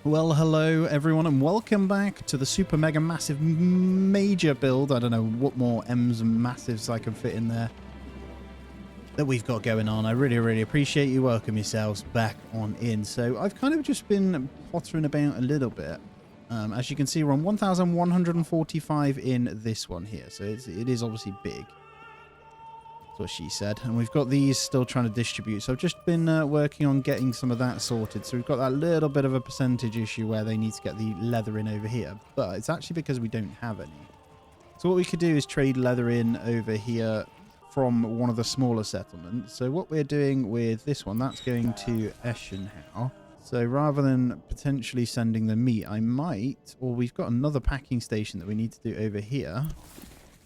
Well, hello everyone and welcome back to the super mega massive major build. I don't know what more M's and massives I can fit in there that we've got going on. I really appreciate you. Welcome yourselves back on in. So I've kind of just been pottering about a little bit. As you can see, we're on 1,145 in this one here. So it is obviously big. That's what she said. And we've got these still trying to distribute. So I've just been working on getting some of that sorted. So we've got that little bit of a percentage issue where they need to get the leather in over here. But it's actually because we don't have any. So what we could do is trade leather in over here from one of the smaller settlements. So what we're doing with this one, that's going to Eschenhau. So rather than potentially sending the meat, I might, or we've got another packing station that we need to do over here.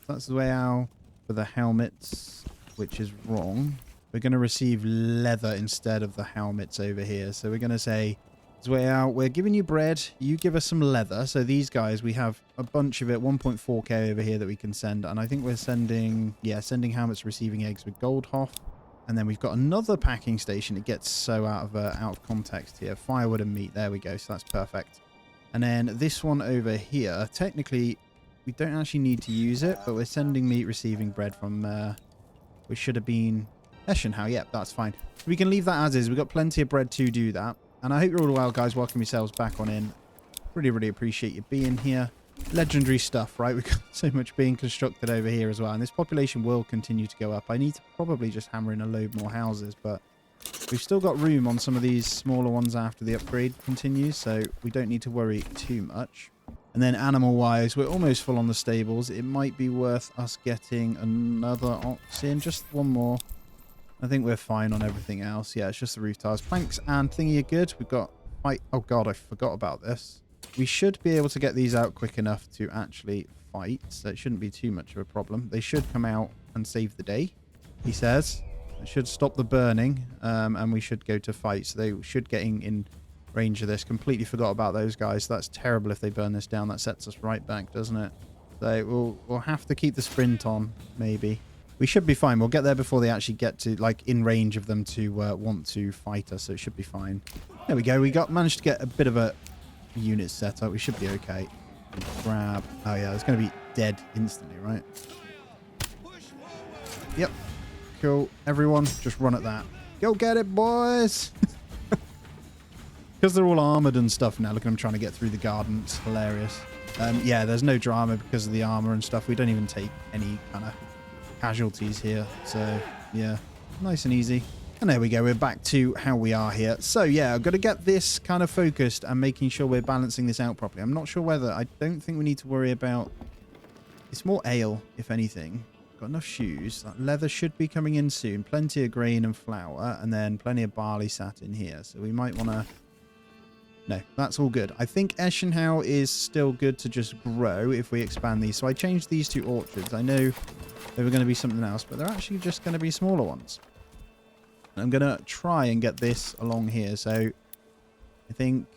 So that's the way out for the helmets, which is wrong. We're going to receive leather instead of the helmets over here. So we're going to say, it's way out. We're giving you bread. You give us some leather. So these guys, we have a bunch of it, 1.4k over here that we can send. And I think we're sending, sending helmets, receiving eggs with Goldhoff. And then we've got another packing station. It gets so out of context here. Firewood and meat. There we go. So that's perfect. And then this one over here, technically, we don't actually need to use it, but we're sending meat, receiving bread from, which should have been Eschenhau. Yep, that's fine. We can leave that as is. We've got plenty of bread to do that. And I hope you're all well, guys. Welcome yourselves back on in. Really appreciate you being here. Legendary stuff, right? We've got so much being constructed over here as well. And this population will continue to go up. I need to probably just hammer in a load more houses, but we've still got room on some of these smaller ones after the upgrade continues, so we don't need to worry too much. And then animal-wise, we're almost full on the stables. It might be worth us getting another ox in. Just one more. I think we're fine on everything else. Yeah, it's just the roof tiles. Planks and thingy are good. We've got... Oh, God, I forgot about this. We should be able to get these out quick enough to actually fight, so it shouldn't be too much of a problem. They should come out and save the day, he says. It should stop the burning, and we should go to fight. So they should get in range of this. Completely forgot about those guys. That's terrible if they burn this down. That sets us right back, doesn't it? So we'll have to keep the sprint on, maybe. We should be fine. We'll get there before they actually get to, like, in range of them to want to fight us, so it should be fine. There we go. We managed to get a bit of a unit set up. We should be okay. Grab. Oh, yeah. It's going to be dead instantly, right? Yep. Cool. Everyone, just run at that. Go get it, boys! Because they're all armored and stuff now. Look at them trying to get through the garden. It's hilarious. Yeah, there's no drama because of the armor and stuff. We don't even take any kind of casualties here. So, yeah, nice and easy. And there we go. We're back to how we are here. So, yeah, I've got to get this kind of focused and making sure we're balancing this out properly. I'm not sure whether... I don't think we need to worry about... It's more ale, if anything. Got enough shoes. That leather should be coming in soon. Plenty of grain and flour. And then plenty of barley sat in here. So we might want to... No, that's all good. I think Eschenhau is still good to just grow if we expand these. So I changed these two orchards. I know they were going to be something else, but they're actually just going to be smaller ones. I'm going to try and get this along here. So I think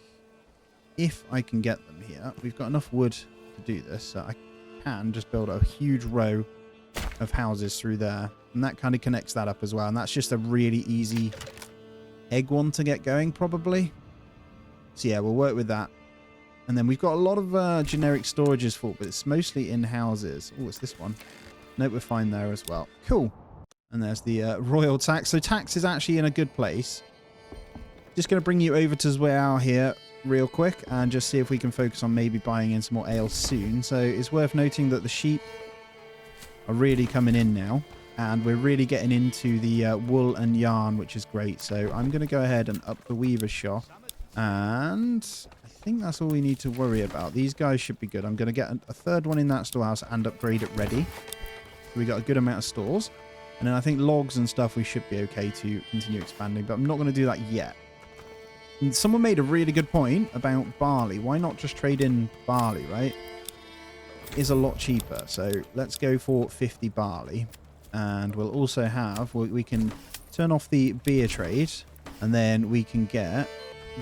if I can get them here, we've got enough wood to do this. So I can just build a huge row of houses through there. And that kind of connects that up as well. And that's just a really easy egg one to get going, probably. So yeah, we'll work with that. And then we've got a lot of generic storages for, but it's mostly in houses. Oh, it's this one. Nope, we're fine there as well. Cool. And there's the royal tax. So tax is actually in a good place. Just going to bring you over to Zweau here real quick and just see if we can focus on maybe buying in some more ale soon. So it's worth noting that the sheep are really coming in now. And we're really getting into the wool and yarn, which is great. So I'm going to go ahead and up the weaver's shop. And I think that's all we need to worry about. These guys should be good. I'm going to get a third one in that storehouse and upgrade it ready. So we got a good amount of stores. And then I think logs and stuff we should be okay to continue expanding. But I'm not going to do that yet. And someone made a really good point about barley. Why not just trade in barley, right? It is a lot cheaper. So let's go for 50 barley. And we'll also have... We can turn off the beer trade. And then we can get...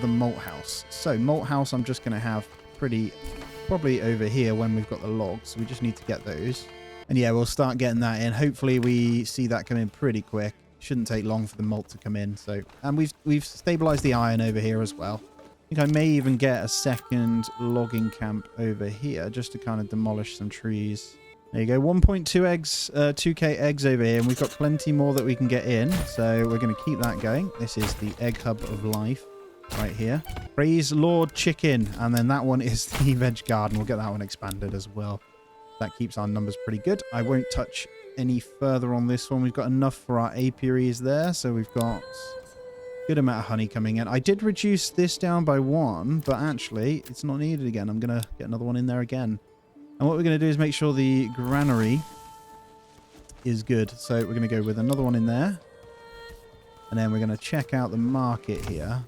the malt house. So malt house I'm just going to have probably over here when we've got the logs. We just need to get those. And yeah, we'll start getting that in. Hopefully we see that come in pretty quick. Shouldn't take long for the malt to come in. So, and we've stabilized the iron over here as well. think I may even get a second logging camp over here just to kind of demolish some trees. There you go. 1.2 eggs, 2k eggs over here. And we've got plenty more that we can get in. So we're going to keep that going. This is the egg hub of life right here. Praise Lord Chicken. And then that one is the veg garden. We'll get that one expanded as well. That keeps our numbers pretty good. I won't touch any further on this one. We've got enough for our apiaries there. So we've got good amount of honey coming in. I did reduce this down by 1, but actually it's not needed again. I'm going to get another one in there again. And what we're going to do is make sure the granary is good. So we're going to go with another one in there. And then we're going to check out the market here.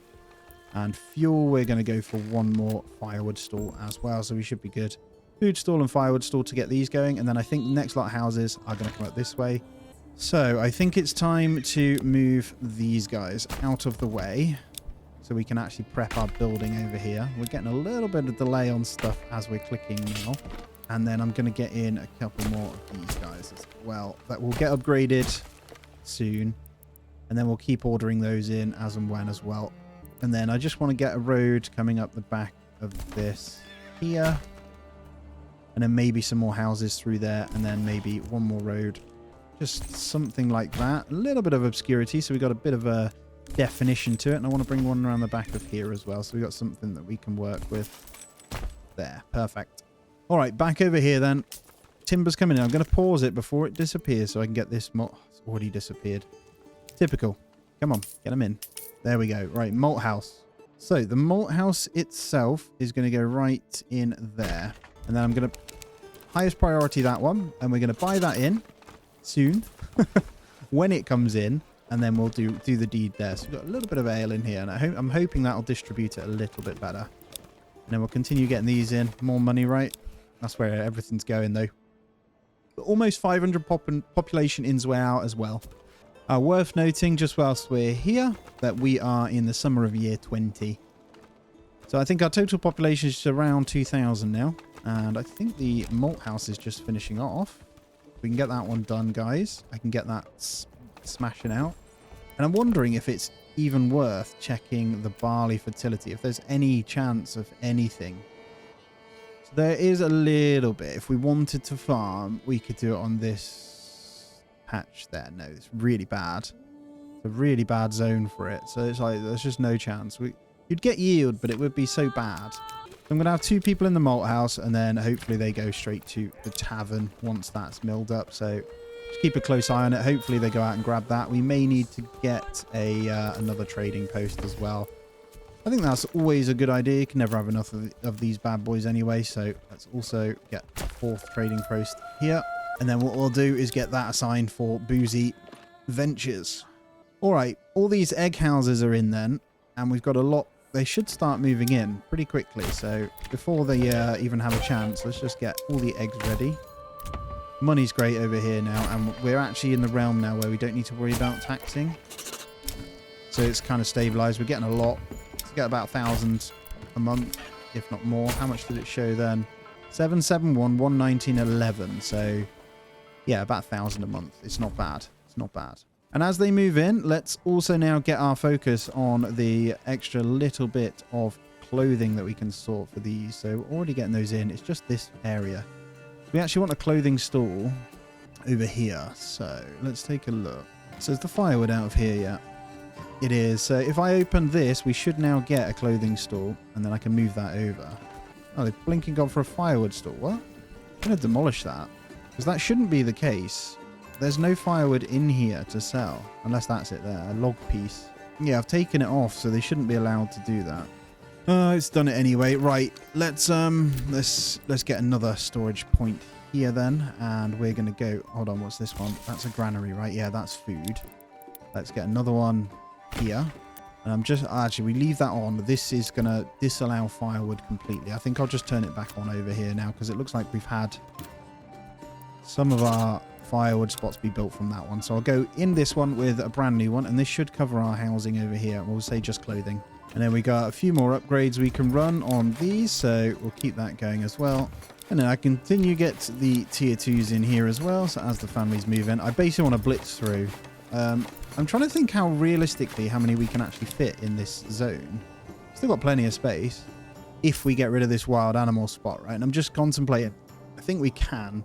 And fuel, we're going to go for one more firewood stall as well. So we should be good. Food stall and firewood stall to get these going. And then I think the next lot of houses are going to come up this way. So I think it's time to move these guys out of the way. So we can actually prep our building over here. We're getting a little bit of delay on stuff as we're clicking now. And then I'm going to get in a couple more of these guys as well. That will get upgraded soon. And then we'll keep ordering those in as and when as well. And then I just want to get a road coming up the back of this here. And then maybe some more houses through there. And then maybe one more road. Just something like that. A little bit of obscurity. So we got a bit of a definition to it. And I want to bring one around the back of here as well. So we got something that we can work with. There. Perfect. All right, back over here then. Timber's coming in. I'm going to pause it before it disappears so I can get this malt. It's already disappeared. Typical. Come on, get them in. There we go. Right, malt house. So the malt house itself is going to go right in there. And then I'm going to highest priority that one. And we're going to buy that in soon when it comes in. And then we'll do the deed there. So we've got a little bit of ale in here. And I'm hoping that'll distribute it a little bit better. And then we'll continue getting these in. More money, right? That's where everything's going, though. But almost 500 population ins way out as well. Worth noting, just whilst we're here, that we are in the summer of year 20. So I think our total population is around 2,000 now. And I think the malt house is just finishing off. We can get that one done, guys. I can get that smashing out. And I'm wondering if it's even worth checking the barley fertility, if there's any chance of anything. There is a little bit. If we wanted to farm, we could do it on this patch there. No, it's really bad. It's a really bad zone for it. So it's like, there's just no chance. You'd get yield, but it would be so bad. So I'm going to have 2 people in the malt house, and then hopefully they go straight to the tavern once that's milled up. So just keep a close eye on it. Hopefully they go out and grab that. We may need to get another trading post as well. I think that's always a good idea. You can never have enough of these bad boys anyway. So let's also get a 4th trading post here. And then what we'll do is get that assigned for Boozy Ventures. All right. All these egg houses are in then. And we've got a lot. They should start moving in pretty quickly. So before they even have a chance, let's just get all the eggs ready. Money's great over here now. And we're actually in the realm now where we don't need to worry about taxing. So it's kind of stabilized. We're getting a lot. Get about 1,000 a month, if not more. How much did it show then? 771, 119, 11. So yeah, about 1,000 a month. It's not bad. It's not bad. And as they move in, let's also now get our focus on the extra little bit of clothing that we can sort for these. So we're already getting those in. It's just this area. We actually want a clothing store over here. So let's take a look. So is the firewood out of here yet? It is. So if I open this, we should now get a clothing store, and then I can move that over. Oh, they've blinking gone for a firewood store. What? I'm going to demolish that, because that shouldn't be the case. There's no firewood in here to sell, unless that's it there, a log piece. Yeah, I've taken it off, so they shouldn't be allowed to do that. It's done it anyway. Right, let's get another storage point here then, and we're going to go. Hold on, what's this one? That's a granary, right? Yeah, that's food. Let's get another one here. And I'm just actually, we leave that on. This is gonna disallow firewood completely. I think I'll just turn it back on over here now, because it looks like we've had some of our firewood spots be built from that one. So I'll go in this one with a brand new one, and this should cover our housing over here. We'll say just clothing. And then we got a few more upgrades we can run on these, so we'll keep that going as well. And then I continue get the tier 2s in here as well. So as the families move in, I basically want to blitz through. I'm trying to think how realistically how many we can actually fit in this zone. Still got plenty of space if we get rid of this wild animal spot, right? And I'm just contemplating. I think we can.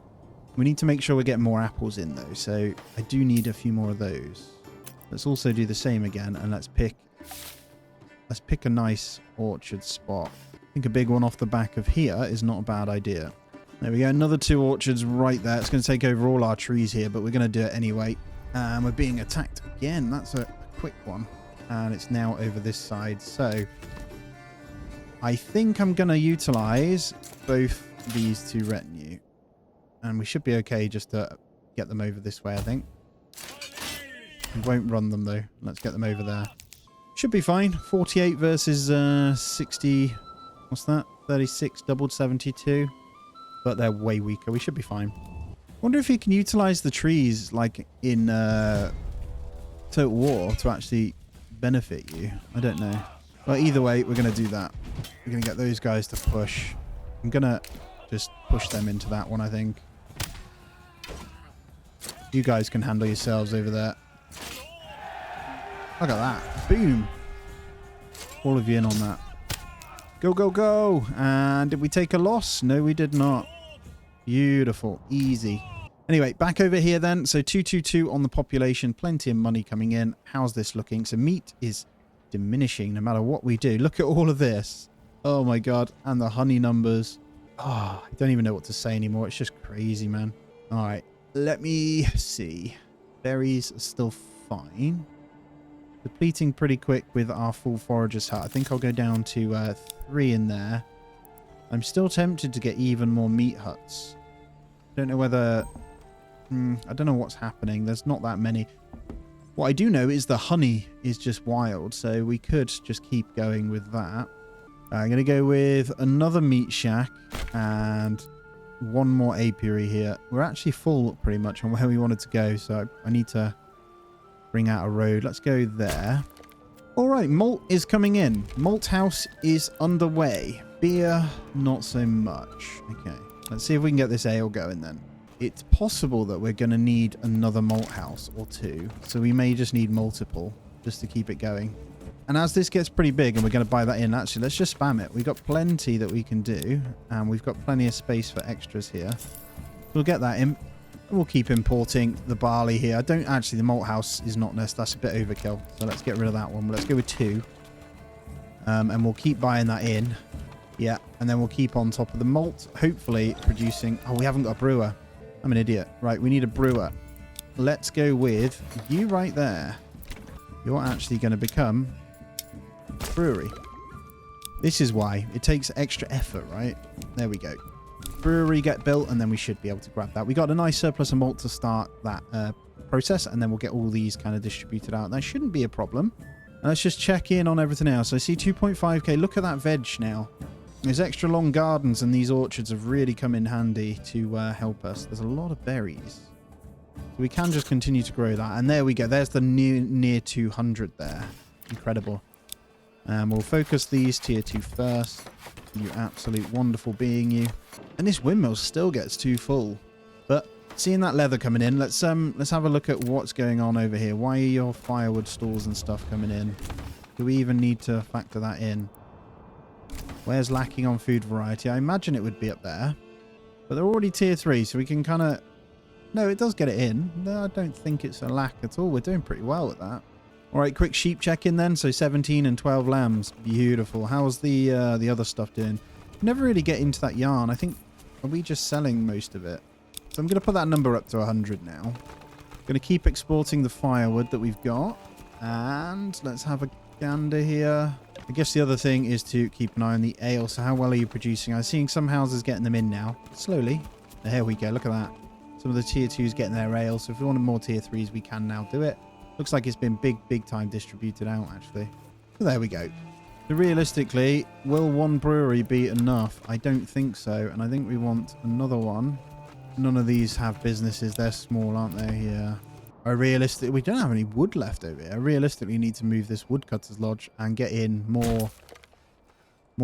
We need to make sure we're getting more apples in, though. So I do need a few more of those. Let's also do the same again, and let's pick a nice orchard spot. I think a big one off the back of here is not a bad idea. There we go. Another 2 orchards right there. It's going to take over all our trees here, but we're going to do it anyway. And we're being attacked again. That's a quick one. And it's now over this side. So I think I'm going to utilize both these 2 retinue. And we should be okay just to get them over this way, I think. We won't run them, though. Let's get them over there. Should be fine. 48 versus 60. What's that? 36 doubled 72. But they're way weaker. We should be fine. Wonder if you can utilize the trees like in Total War to actually benefit you. I don't know. But either way, we're going to do that. We're going to get those guys to push. I'm going to just push them into that one, I think. You guys can handle yourselves over there. Look at that. Boom. All of you in on that. Go, go, go. And did we take a loss? No, we did not. Beautiful. Easy. Anyway, back over here then. So 222 on the population. Plenty of money coming in. How's this looking? So meat is diminishing no matter what we do. Look at all of this. Oh my god. And the honey numbers. Oh, I don't even know what to say anymore. It's just crazy, man. All right. Let me see. Berries are still fine. Depleting pretty quick with our full forager's hut. I think I'll go down to 3 in there. I'm still tempted to get even more meat huts. Don't know whether... I don't know what's happening. There's not that many. What I do know is the honey is just wild. So we could just keep going with that. I'm going to go with another meat shack and 1 more apiary here. We're actually full pretty much on where we wanted to go. So I need to bring out a road. Let's go there. All right, malt is coming in. Malt house is underway. Beer, not so much. Okay, let's see if we can get this ale going then. It's possible that we're going to need another malt house or 2. So we may just need multiple just to keep it going. And as this gets pretty big and we're going to buy that in, actually, let's just spam it. We've got plenty that we can do. And we've got plenty of space for extras here. We'll get that in. We'll keep importing the barley here. I don't actually, the malt house is not necessary. That's a bit overkill. So let's get rid of that one. Let's go with 2. And we'll keep buying that in. Yeah. And then we'll keep on top of the malt, hopefully producing... Oh, we haven't got a brewer. I'm an idiot. Right, we need a brewer. Let's go with you right there. You're actually going to become a brewery. This is why. It takes extra effort, right? There we go. Brewery get built, and then we should be able to grab that. We got a nice surplus of malt to start that process, and then we'll get all these kind of distributed out. That shouldn't be a problem. And let's just check in on everything else. I see 2.5k. Look at that veg now. These extra long gardens and these orchards have really come in handy to help us. There's a lot of berries. So we can just continue to grow that. And there we go. There's the near 200 there. Incredible. And we'll focus these tier 2 first. You absolute wonderful being, you. And this windmill still gets too full. But seeing that leather coming in, let's have a look at what's going on over here. Why are your firewood stores and stuff coming in? Do we even need to factor that in? Where's lacking on food variety? I imagine it would be up there. But they're already tier 3, so we can kind of... No, it does get it in. No, I don't think it's a lack at all. We're doing pretty well with that. All right, quick sheep check in then. So 17 and 12 lambs. Beautiful. How's the other stuff doing? Never really get into that yarn. I think... Are we just selling most of it? So I'm going to put that number up to 100 now. Going to keep exporting the firewood that we've got. And let's have a gander here. I guess the other thing is to keep an eye on the ale. So how well are you producing? I'm seeing some houses getting them in now. Slowly. There we go. Look at that. Some of the tier 2s getting their ale. So if we wanted more tier 3s, we can now do it. Looks like it's been big time distributed out, actually. So there we go. So realistically, will one brewery be enough? I don't think so. And I think we want another one. None of these have businesses. They're small, aren't they? Yeah. We don't have any wood left over here. I realistically need to move this woodcutter's lodge and get in more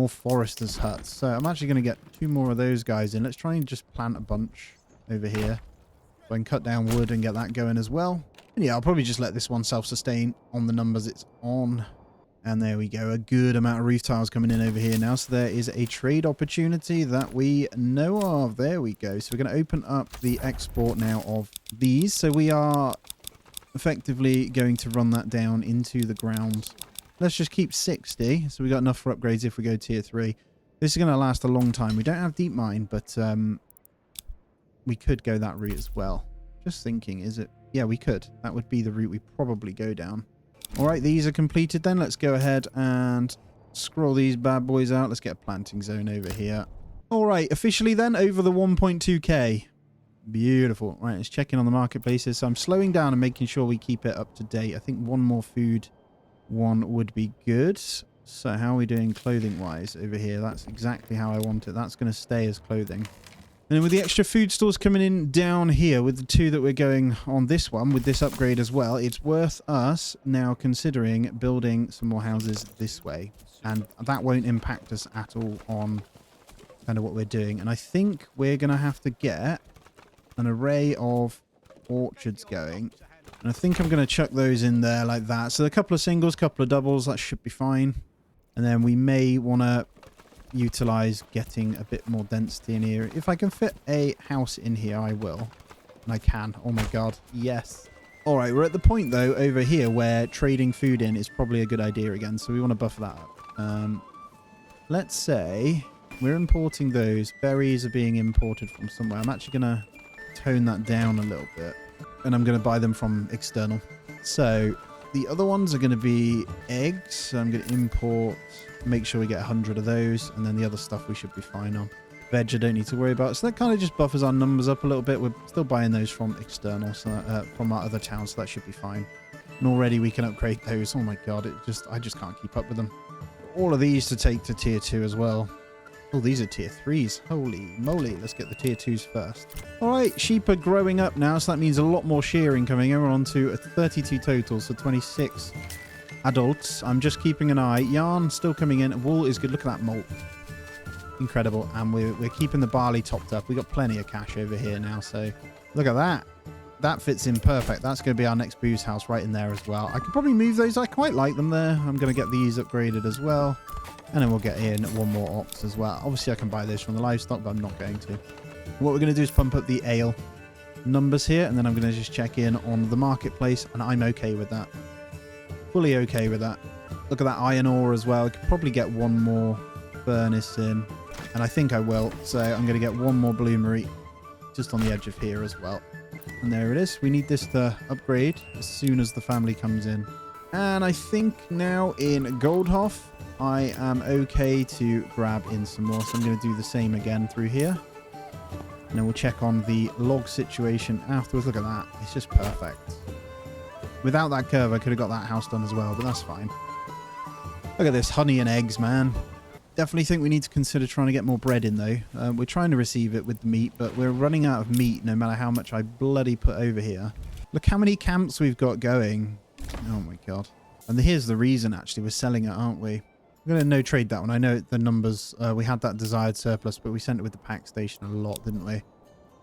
foresters' huts. So I'm actually going to get 2 more of those guys in. Let's try and just plant a bunch over here. So I can cut down wood and get that going as well. And yeah, I'll probably just let this one self-sustain on the numbers it's on. And there we go. A good amount of roof tiles coming in over here now. So there is a trade opportunity that we know of. There we go. So we're going to open up the export now of these. So we are effectively going to run that down into the ground. Let's just keep 60. So we got enough for upgrades if we go tier 3. This is going to last a long time. We don't have deep mine, but we could go that route as well. Just thinking, is it? Yeah, we could. That would be the route we probably go down. All right, these are completed then. Let's go ahead and scroll these bad boys out. Let's get a planting zone over here. All right, officially then over the 1.2k. Beautiful. Right, let's check in on the marketplaces. So I'm slowing down and making sure we keep it up to date. I think one more food one would be good. So how are we doing clothing-wise over here? That's exactly how I want it. That's going to stay as clothing. And then with the extra food stores coming in down here with the 2 that we're going on this one with this upgrade as well, it's worth us now considering building some more houses this way. And that won't impact us at all on kind of what we're doing. And I think we're going to have to get an array of orchards going. And I think I'm going to chuck those in there like that. So a couple of singles, couple of doubles, that should be fine. And then we may want to utilize getting a bit more density in here. If I can fit a house in here, I will. And I can. Oh my god. Yes. All right, we're at the point though over here where trading food in is probably a good idea again. So we want to buff that up. Let's say we're importing those. Berries are being imported from somewhere. I'm actually going to tone that down a little bit. And I'm going to buy them from external. So the other ones are going to be eggs. So I'm going to import, make sure we get 100 of those. And then the other stuff we should be fine on. Veg I don't need to worry about. So that kind of just buffers our numbers up a little bit. We're still buying those from external, so from our other towns. So that should be fine. And already we can upgrade those. Oh my god, I just can't keep up with them. All of these to take to tier 2 as well. Oh, these are tier 3s. Holy moly. Let's get the tier 2s first. All right, sheep are growing up now, so that means a lot more shearing coming in. We're on to a 32 total, so 26 adults. I'm just keeping an eye. Yarn still coming in. Wool is good. Look at that malt. Incredible. And we're keeping the barley topped up. We've got plenty of cash over here now, so look at that. That fits in perfect. That's going to be our next booze house right in there as well. I could probably move those. I quite like them there. I'm going to get these upgraded as well. And then we'll get in one more ox as well. Obviously, I can buy this from the livestock, but I'm not going to. What we're going to do is pump up the ale numbers here. And then I'm going to just check in on the marketplace. And I'm okay with that. Fully okay with that. Look at that iron ore as well. I could probably get one more furnace in. And I think I will. So I'm going to get one more bloomery just on the edge of here as well. And there it is. We need this to upgrade as soon as the family comes in. And I think now in Goldhof, I am okay to grab in some more. So I'm going to do the same again through here. And then we'll check on the log situation afterwards. Look at that. It's just perfect. Without that curve, I could have got that house done as well, but that's fine. Look at this honey and eggs, man. Definitely think we need to consider trying to get more bread in, though. We're trying to receive it with the meat, but we're running out of meat no matter how much I bloody put over here. Look how many camps we've got going. Oh, my God. And here's the reason, actually. We're selling it, aren't we? We're going to no trade that one. I know the numbers, we had that desired surplus, but we sent it with the pack station a lot, didn't we?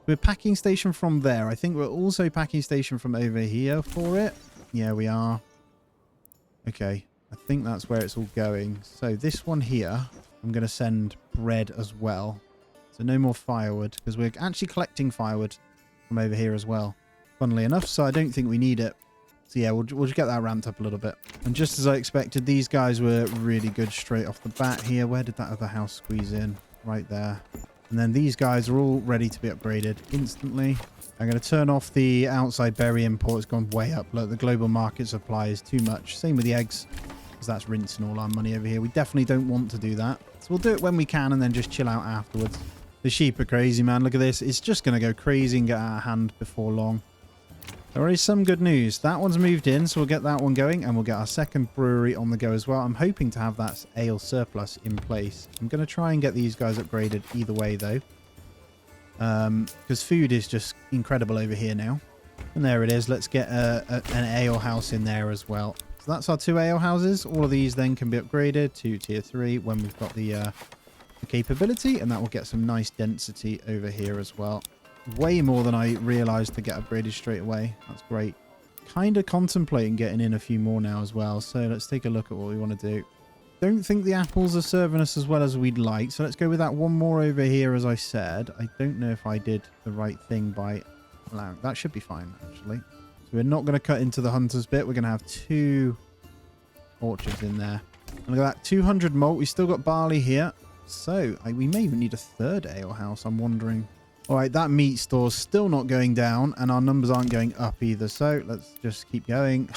We're packing station from there. I think we're also packing station from over here for it. Yeah, we are. Okay. I think that's where it's all going. So this one here, I'm going to send bread as well. So no more firewood, because we're actually collecting firewood from over here as well. Funnily enough, so I don't think we need it. So yeah, we'll just get that ramped up a little bit. And just as I expected, these guys were really good straight off the bat here. Where did that other house squeeze in? Right there. And then these guys are all ready to be upgraded instantly. I'm going to turn off the outside berry import. It's gone way up. Look, the global market supply is too much. Same with the eggs, because that's rinsing all our money over here. We definitely don't want to do that. So we'll do it when we can and then just chill out afterwards. The sheep are crazy, man. Look at this. It's just going to go crazy and get out of hand before long. There is some good news. That one's moved in, so we'll get that one going, and we'll get our second brewery on the go as well. I'm hoping to have that ale surplus in place. I'm going to try and get these guys upgraded either way, though, because food is just incredible over here now. And there it is. Let's get an ale house in there as well. So that's our 2 ale houses. All of these then can be upgraded to tier 3 when we've got the capability, and that will get some nice density over here as well. Way more than I realized to get upgraded straight away. That's great. kind of contemplating getting in a few more now as well. So let's take a look at what we want to do. Don't think the apples are serving us as well as we'd like. So let's go with that one more over here, as I said. I don't know if I did the right thing by allowing... That should be fine, actually. So we're not going to cut into the hunter's bit. We're going to have 2 orchards in there. And look at that, 200 malt. We still got barley here. So we may even need a 3rd ale house, I'm wondering. All right, that meat store's still not going down, and our numbers aren't going up either. So let's just keep going.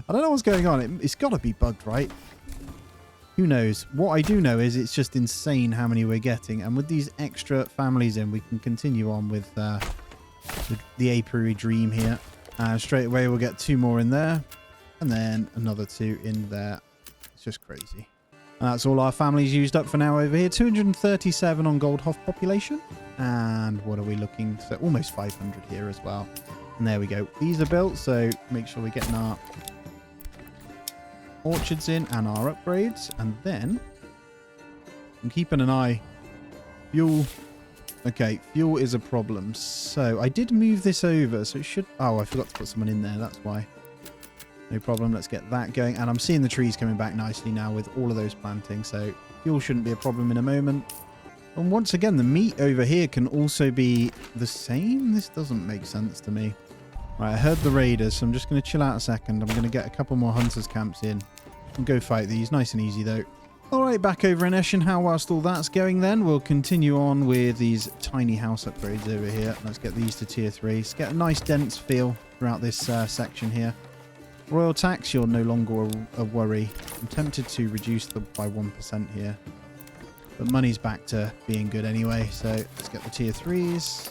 I don't know what's going on. It's got to be bugged, right? Who knows? What I do know is it's just insane how many we're getting. And with these extra families in, we can continue on with the apiary dream here. Straight away, we'll get 2 more in there. And then another 2 in there. It's just crazy. And that's all our families used up for now over here. 237 on Goldhof population. And what are we looking? So almost 500 here as well. And there we go. These are built, so make sure we're getting our orchards in and our upgrades. And then I'm keeping an eye. Fuel. Okay, fuel is a problem. So I did move this over, so it should... Oh, I forgot to put someone in there. That's why. No problem. Let's get that going. And I'm seeing the trees coming back nicely now with all of those plantings. So fuel shouldn't be a problem in a moment. And once again, the meat over here can also be the same. This doesn't make sense to me. Right, I heard the raiders, so I'm just going to chill out a second. I'm going to get a couple more hunters camps in and go fight these. Nice and easy, though. All right, back over in Eschenhau. Whilst all that's going then, we'll continue on with these tiny house upgrades over here. Let's get these to tier 3. Let's get a nice dense feel throughout this section here. Royal tax, you're no longer a worry. I'm tempted to reduce them by 1% here. But money's back to being good anyway. So let's get the tier 3s.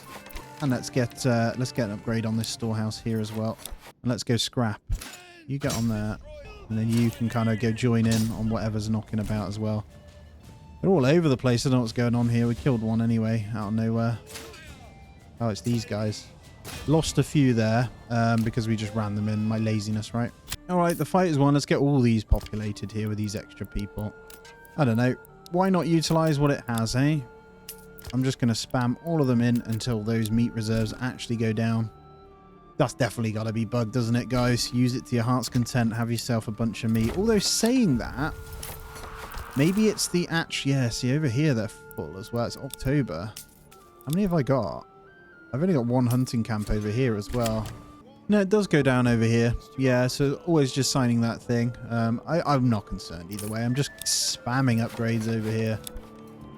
And let's get an upgrade on this storehouse here as well. And let's go scrap. You get on there. And then you can kind of go join in on whatever's knocking about as well. They're all over the place. I don't know what's going on here. We killed one anyway out of nowhere. Oh, it's these guys. Lost a few there because we just ran them in. My laziness, right? All right, the fight is won. Let's get all these populated here with these extra people. I don't know. Why not utilize what it has, eh? I'm just going to spam all of them in until those meat reserves actually go down. That's definitely got to be bugged, doesn't it, guys? Use it to your heart's content. Have yourself a bunch of meat. Although saying that, maybe it's the yeah, see over here they're full as well. It's October. How many have I got? I've only got 1 hunting camp over here as well. No, it does go down over here. Yeah, so always just signing that thing. I'm not concerned either way. I'm just spamming upgrades over here.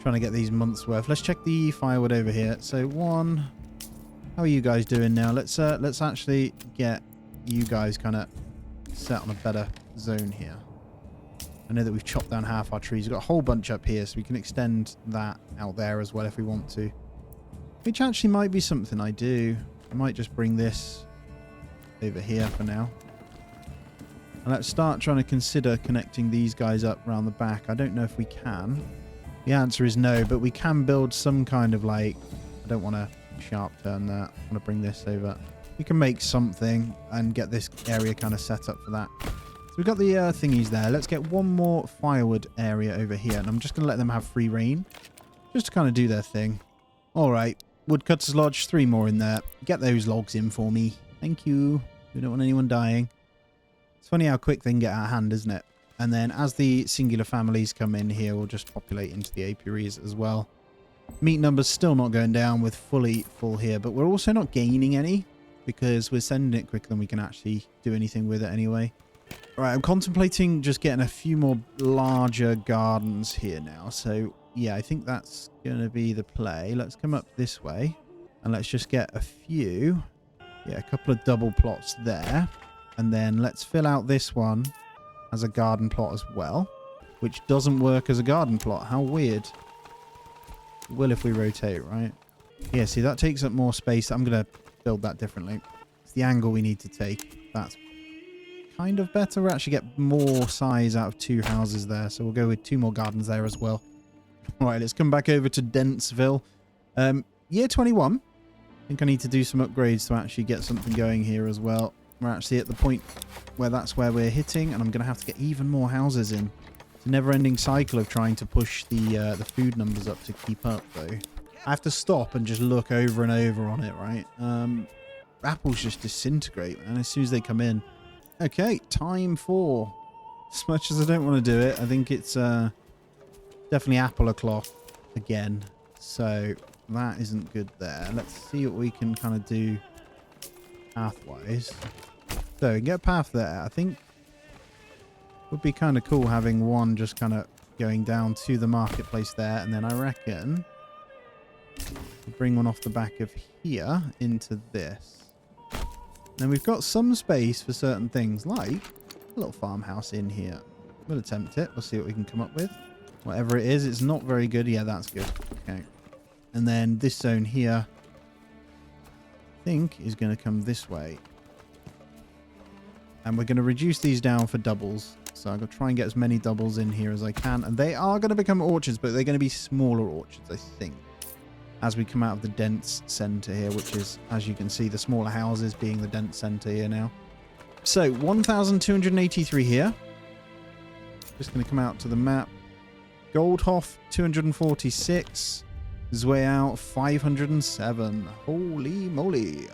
Trying to get these months worth. Let's check the firewood over here. So 1... How are you guys doing now? Let's actually get you guys kind of set on a better zone here. I know that we've chopped down half our trees. We've got a whole bunch up here, so we can extend that out there as well if we want to. Which actually might be something I do. I might just bring this over here for now. And let's start trying to consider connecting these guys up around the back. I don't know if we can. The answer is no, but we can build some kind of like... I don't want to sharp turn that. I want to bring this over. We can make something and get this area kind of set up for that. So we've got the thingies there. Let's get one more firewood area over here. And I'm just going to let them have free reign. Just to kind of do their thing. All right. Woodcutter's Lodge, 3 more in there. Get those logs in for me. Thank you. We don't want anyone dying. It's funny how quick they can get out of hand, isn't it? And then as the singular families come in here, we'll just populate into the apiaries as well. Meat numbers still not going down with fully full here, but we're also not gaining any because we're sending it quicker than we can actually do anything with it anyway. All right, I'm contemplating just getting a few more larger gardens here now. So yeah, I think that's going to be the play. Let's come up this way and let's just get a few. Yeah, a couple of double plots there. And then let's fill out this one as a garden plot as well, which doesn't work as a garden plot. How weird. It will if we rotate, right? Yeah, see, that takes up more space. I'm going to build that differently. It's the angle we need to take. That's kind of better. We'll actually get more size out of 2 houses there. So we'll go with 2 more gardens there as well. All right, let's come back over to Dentsville. Year 21. I think I need to do some upgrades to actually get something going here as well. We're actually at the point where that's where we're hitting, and I'm going to have to get even more houses in. It's a never-ending cycle of trying to push the food numbers up to keep up, though. I have to stop and just look over and over on it, right? apples just disintegrate, man, as soon as they come in. Okay, time for... As much as I don't want to do it, I think it's definitely apple o'clock again. So that isn't good there. Let's see what we can kind of do pathwise. So we can get a path there. I think it would be kind of cool having one just kind of going down to the marketplace there. And then I reckon we'll bring one off the back of here into this. Then we've got some space for certain things, like a little farmhouse in here. We'll attempt it. We'll see what we can come up with. Whatever it is, it's not very good. Yeah, that's good. Okay. And then this zone here, I think, is going to come this way. And we're going to reduce these down for doubles. So I'm going to try and get as many doubles in here as I can. And they are going to become orchards, but they're going to be smaller orchards, I think, as we come out of the dense center here, which is, as you can see, the smaller houses being the dense center here now. So 1,283 here. Just going to come out to the map. Goldhof 246. Zweau 507. Holy moly.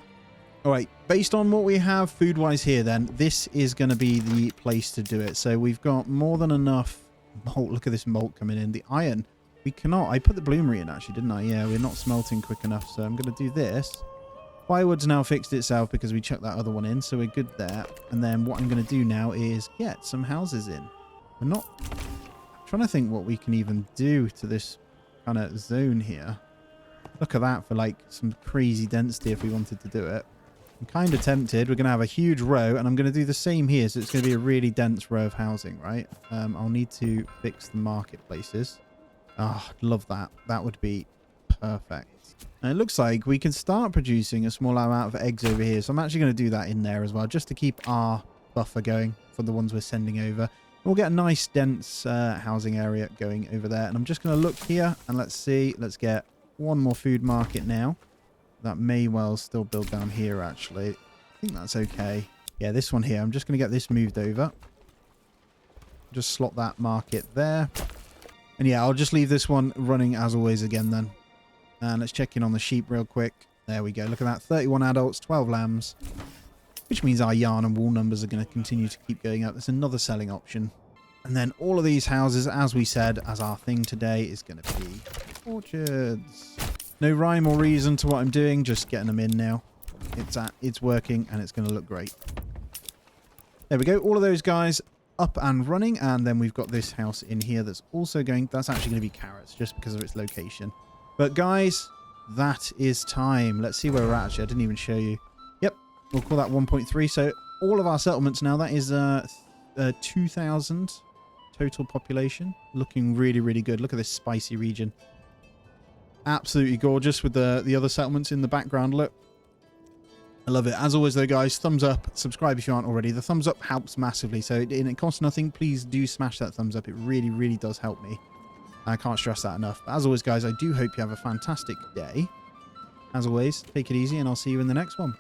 All right, based on what we have food-wise here, then, this is going to be the place to do it. So we've got more than enough malt. Look at this malt coming in. The iron. We cannot. I put the bloomery in, actually, didn't I? Yeah, we're not smelting quick enough. So I'm going to do this. Firewood's now fixed itself because we chucked that other one in. So we're good there. And then what I'm going to do now is get some houses in. We're not... I'm trying to think what we can even do to this kind of zone here. Look at that for like some crazy density if we wanted to do it. I'm kind of tempted. We're going to have a huge row, and I'm going to do the same here. So it's going to be a really dense row of housing, right? I'll need to fix the marketplaces. Ah, love that. That would be perfect. And it looks like we can start producing a small amount of eggs over here. So I'm actually going to do that in there as well, just to keep our buffer going for the ones we're sending over. We'll get a nice dense housing area going over there. And I'm just going to look here and let's see. Let's get one more food market now. That may well still build down here, actually. I think that's okay. Yeah, this one here. I'm just going to get this moved over. Just slot that market there. And yeah, I'll just leave this one running as always again then. And let's check in on the sheep real quick. There we go. Look at that. 31 adults, 12 lambs. Which means our yarn and wool numbers are going to continue to keep going up. That's another selling option. And then all of these houses, as we said, as our thing today, is going to be orchards. No rhyme or reason to what I'm doing, just getting them in now. It's working, and it's going to look great. There we go. All of those guys up and running, and then we've got this house in here that's also going... That's actually going to be carrots, just because of its location. But guys, that is time. Let's see where we're at. Actually, I didn't even show you. Yep, we'll call that 1.3. So all of our settlements now, that is 2,000 total population. Looking really, really good. Look at this spicy region. Absolutely gorgeous with the other settlements in the background. Look, I love it. As always though, guys, thumbs up, subscribe if you aren't already. The thumbs up helps massively, so it costs nothing. Please do smash that thumbs up. It really, really does help me. I can't stress that enough. But as always, guys, I do hope you have a fantastic day. As always, take it easy, and I'll see you in the next one.